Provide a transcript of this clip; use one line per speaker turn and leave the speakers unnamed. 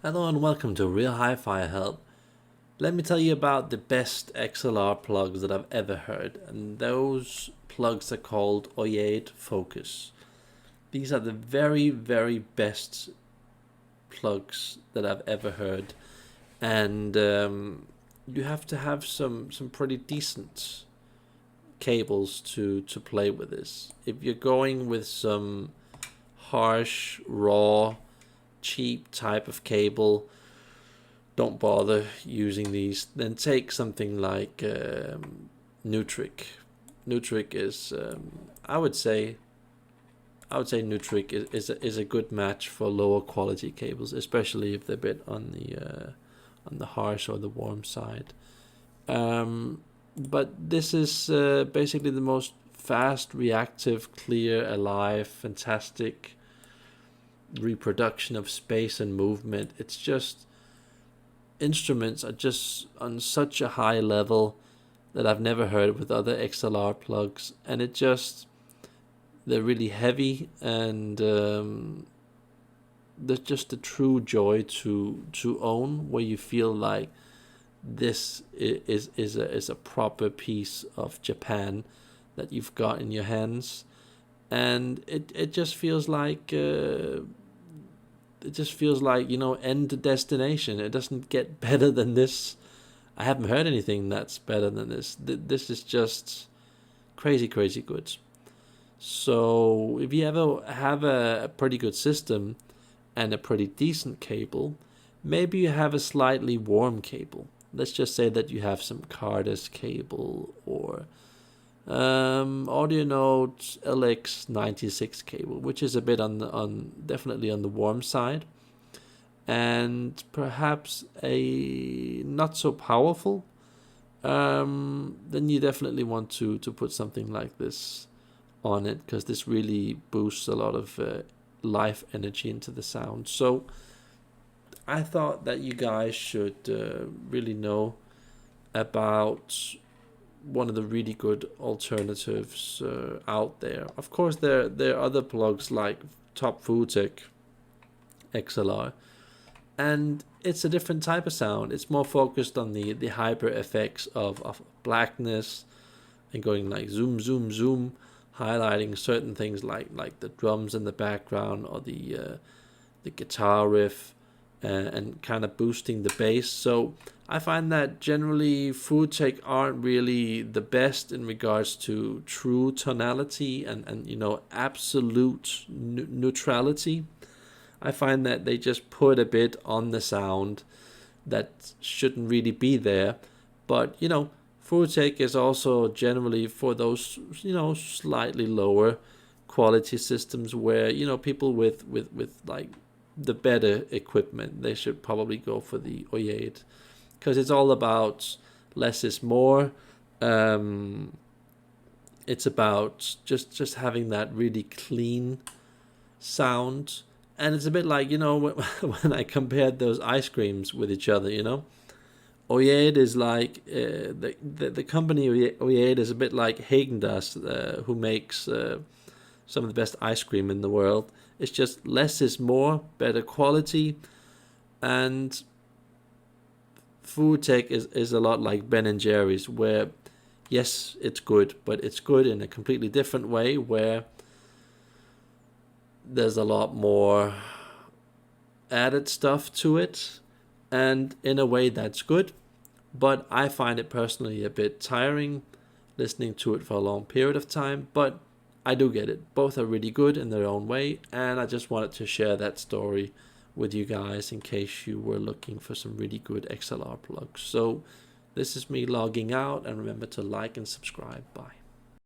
Hello and welcome to Real Hi-Fi Help. Let me tell you about the best XLR plugs that I've ever heard, and those plugs are called Oyaide Focus. These are the very best plugs that I've ever heard, and you have to have some pretty decent cables to play with this. If you're going with some harsh, raw, cheap type of cable, don't bother using these. Then take something like Nutric. Nutric is, I would say Nutric is a good match for lower quality cables, especially if they're a bit on the harsh or the warm side. But this is basically the most fast, reactive, clear, alive, fantastic reproduction of space and movement. It's just, instruments are just on such a high level that I've never heard with other XLR plugs, and they're really heavy, and there's just a true joy to own, where you feel like this is a proper piece of Japan that you've got in your hands, and it just feels like end destination. It doesn't get better than this. I haven't heard anything that's better than this. This is just crazy good. So if you ever have a pretty good system and a pretty decent cable, maybe you have a slightly warm cable. Let's just say that you have some Cardus cable or AudioNote LX96 cable, which is a bit definitely on the warm side, and perhaps a not so powerful. Then you definitely want to put something like this on it, because this really boosts a lot of life energy into the sound. So I thought that you guys should really know about one of the really good alternatives out there. Of course, there are other plugs like Top Foodtech XLR, and it's a different type of sound. It's more focused on the hyper effects of blackness and going like zoom, highlighting certain things like the drums in the background or the guitar riff, and kind of boosting the bass. So I find that generally Foodtech aren't really the best in regards to true tonality and absolute neutrality. I find that they just put a bit on the sound that shouldn't really be there. But Foodtech is also generally for those slightly lower quality systems where people with like the better equipment, they should probably go for the Oyaide, because it's all about less is more. It's about just having that really clean sound, and it's a bit like when I compared those ice creams with each other. Oyaide is like the company Oyaide is a bit like Häagen-Dazs, who makes some of the best ice cream in the world. It's just less is more, better quality, and Foodtech is a lot like Ben and Jerry's, where yes, it's good, but it's good in a completely different way, where there's a lot more added stuff to it, and in a way that's good. But I find it personally a bit tiring listening to it for a long period of time. But I do get it. Both are really good in their own way, and I just wanted to share that story with you guys in case you were looking for some really good XLR plugs. So this is me logging out, and remember to like and subscribe. Bye.